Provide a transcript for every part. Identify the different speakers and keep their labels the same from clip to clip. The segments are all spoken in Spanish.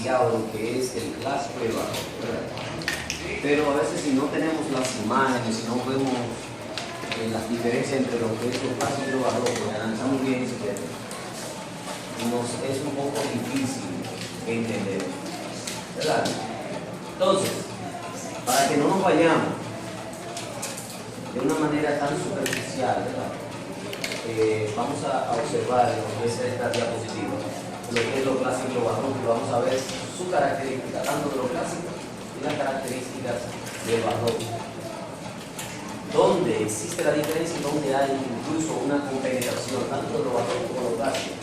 Speaker 1: estudiado lo que es el clásico y el barroco, ¿verdad? Pero a veces si no tenemos las imágenes, si no vemos las diferencias entre lo que es lo clásico y lo barroco, y analizamos bien ese tema, nos es un poco difícil entender, ¿verdad? Entonces, para que no nos vayamos de una manera tan superficial, ¿verdad? Vamos a observar lo que es esta diapositiva, lo que es lo clásico y lo barroco, y vamos a ver su característica, tanto de lo clásico y las características del barroco. Donde existe la diferencia y donde hay incluso una compenetración, tanto de lo barroco como de lo clásico.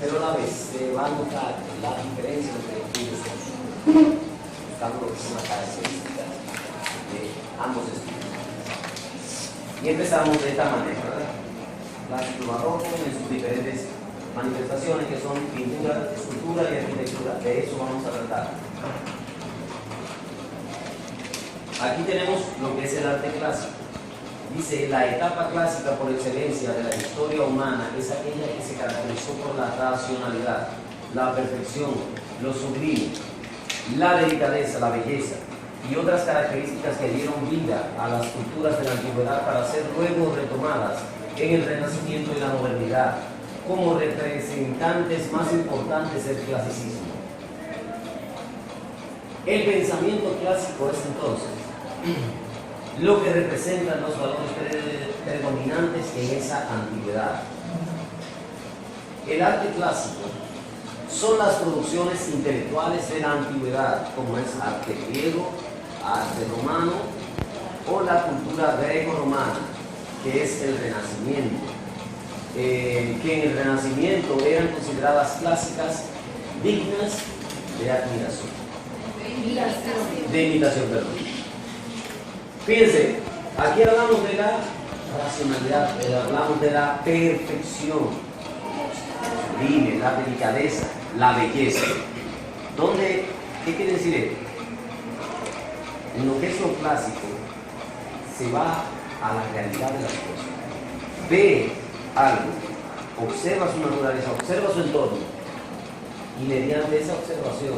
Speaker 1: Pero a la vez se va a notar la diferencia entre ellos dos, buscando lo que son las características de ambos estilos. Y empezamos de esta manera, ¿verdad? Clásico barroco en sus diferentes manifestaciones que son pintura, escultura y arquitectura. De eso vamos a tratar. Aquí tenemos lo que es el arte clásico. Dice, la etapa clásica por excelencia de la historia humana es aquella que se caracterizó por la racionalidad, la perfección, lo sublime, la delicadeza, la belleza y otras características que dieron vida a las culturas de la antigüedad para ser luego retomadas en el Renacimiento y la modernidad como representantes más importantes del clasicismo. El pensamiento clásico es entonces lo que representan los valores predominantes en esa antigüedad. El arte clásico son las producciones intelectuales de la antigüedad, como es arte griego, arte romano o la cultura greco-romana, que es el Renacimiento, que en el Renacimiento eran consideradas clásicas, dignas de admiración. De imitación, perdón. Fíjense, aquí hablamos de la racionalidad, hablamos de la perfección, la delicadeza, la belleza. ¿Dónde? ¿Qué quiere decir esto? En lo que es lo clásico, se va a la realidad de las cosas. Ve algo, observa su naturaleza, observa su entorno, y mediante esa observación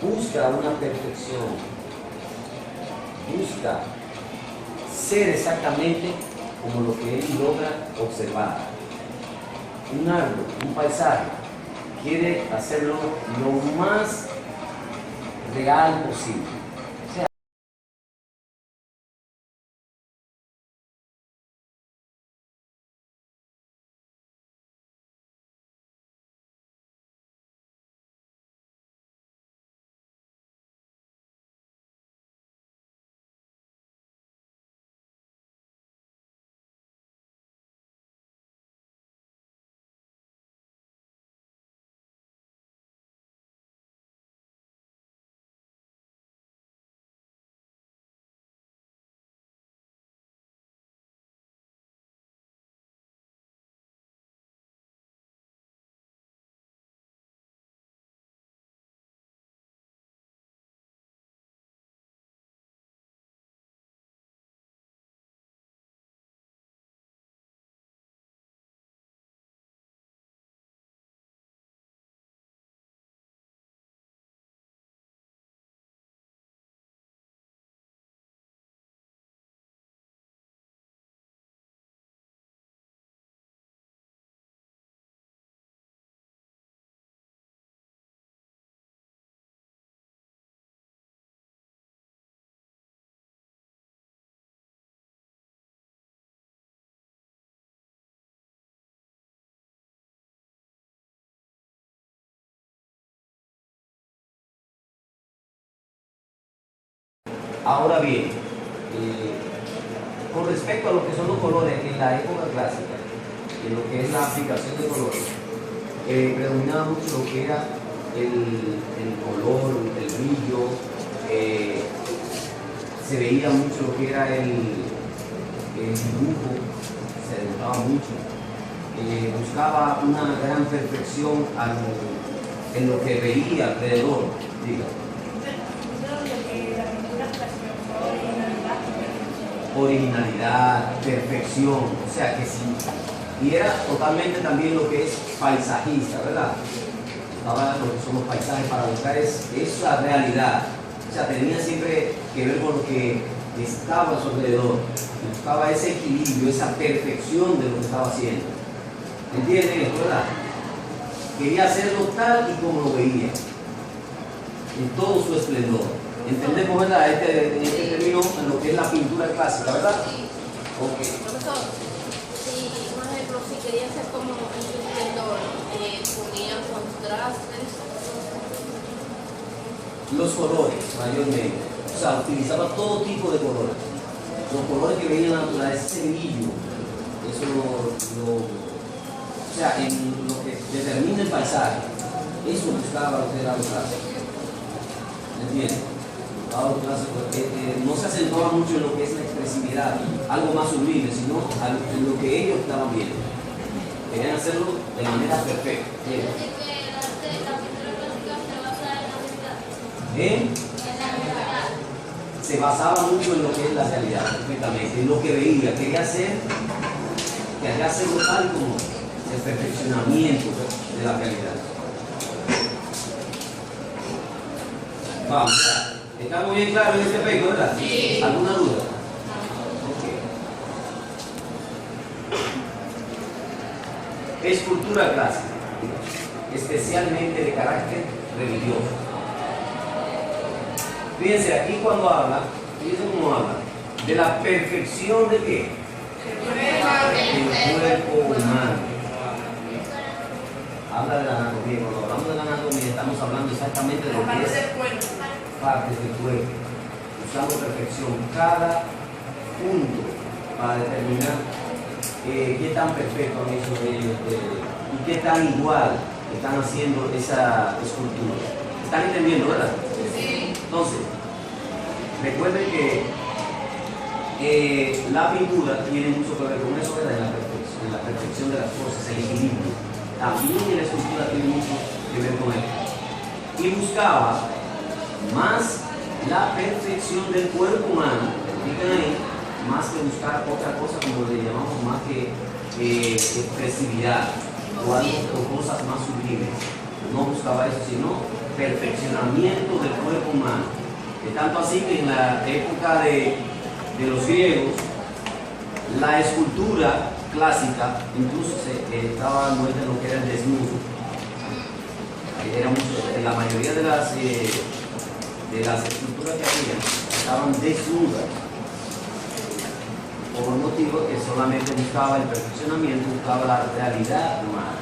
Speaker 1: busca una perfección. Busca ser exactamente como lo que él logra observar. Un árbol, un paisaje, quiere hacerlo lo más real posible. O sea, ahora bien, con respecto a lo que son los colores en la época clásica, en lo que es la aplicación de colores, predominaba mucho lo que era el color, el brillo, se veía mucho lo que era el dibujo, se dibujaba mucho, buscaba una gran perfección en lo que veía alrededor, digamos. Originalidad, perfección, o sea que sí, y era totalmente también lo que es paisajista, ¿verdad? buscaba lo que son los paisajes para buscar esa realidad. O sea, tenía siempre que ver con lo que estaba a su alrededor. Buscaba ese equilibrio, esa perfección de lo que estaba haciendo. ¿Entienden esto, verdad? Quería hacerlo tal y como lo veía, en todo su esplendor. Entendemos, ¿verdad? En este término, en lo que es la pintura clásica, ¿verdad? Ok.
Speaker 2: Profesor, si, por ejemplo, si quería ser como en su esplendor, ponía contrastes.
Speaker 1: Los colores, mayormente. O sea, utilizaba todo tipo de colores. Los colores que veía en la naturaleza, ese brillo, eso o sea, en lo que determina el paisaje, eso buscaba lo que era lo clásico. ¿Entiendes? Buscaba lo clásico, no se acentuaba mucho en lo que es la expresividad, algo más sublime, sino en lo que ellos estaban viendo. Querían hacerlo de manera perfecta. Se basaba mucho en lo que es la realidad, perfectamente, en lo que veía, quería hacerlo tal como el perfeccionamiento de la realidad. Vamos, ya. ¿Estamos bien claros en este aspecto, verdad? Sí. ¿Alguna duda? Okay. Escultura clásica, especialmente de carácter religioso. Fíjense, aquí cuando habla, fíjense cómo habla, de la perfección de qué? El cuerpo humano. Habla de la anatomía. Cuando hablamos de la anatomía, estamos hablando exactamente de lo que es partes del cuerpo. Usando perfección cada punto para determinar qué tan perfecto han hecho ellos y qué tan igual están haciendo esa escultura. ¿Están entendiendo, verdad? Sí. Entonces, recuerden que la pintura tiene mucho que ver con eso, ¿verdad? En la perfección de las cosas, el equilibrio. También en la escultura tiene mucho que ver con eso. Y buscaba más la perfección del cuerpo humano, más que buscar otra cosa, como le llamamos, más que expresividad o cosas más sublimes. No buscaba eso, sino perfeccionamiento del cuerpo humano. Tanto así que en la época de los griegos, la escultura clásica incluso estaba envuelta en lo que era el desnudo. La mayoría de las esculturas que había estaban desnudas, por un motivo que solamente buscaba el perfeccionamiento, buscaba la realidad humana.